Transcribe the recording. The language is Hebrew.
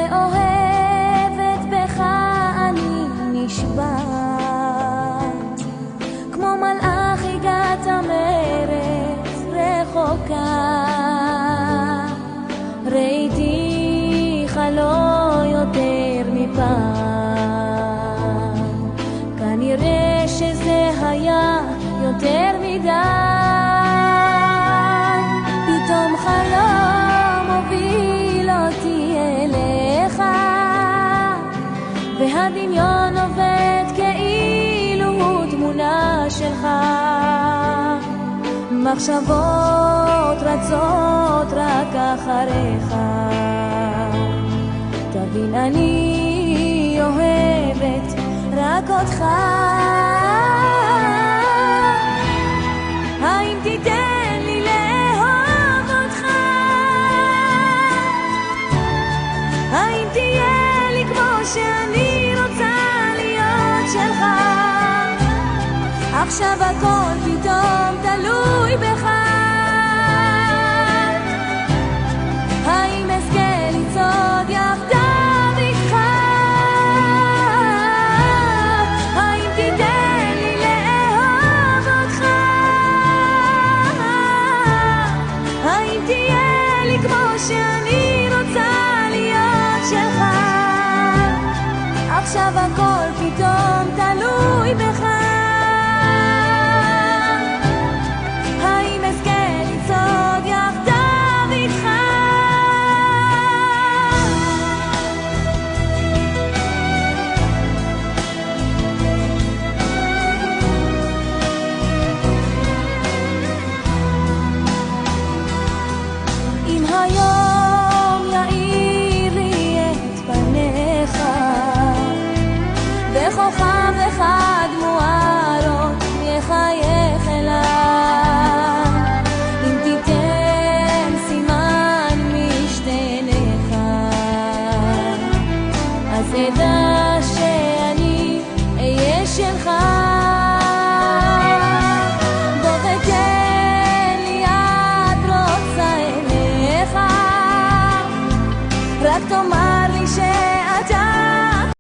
מאוהבת בך אני נשבעת, כמו מלאך הגעת מארץ רחוקה, ראיתיך לא יותר מפעם, כנראה שזה היה יותר מדי, פתאום חלום הוביל אותי אליך, והדמיון עובד כאילו הוא תמונה שלך, מחשבות רצות רק אחריך, תבין אני אוהבת רק אותך, האם תיתן לי לאהוב אותך, האם תהיה לי כמו שאני רוצה להיות שלך, עכשיו הכל פתאום תלוי בך, האם אזכה לצעוד יחדיו איתך, האם תיתן לי לאהוב אותך, האם תהיה לי כמו שאני רוצה להיות שלך, עכשיו הכל פתאום תלוי בך, האם אזכה לצעוד יחדיו איתך. אם היום יאיר לי את פניך, וכוכב אחד מוארות יחייך אליי, אם תיתן סימן משתי עיניך, אז אדע שאני אהיה שלך.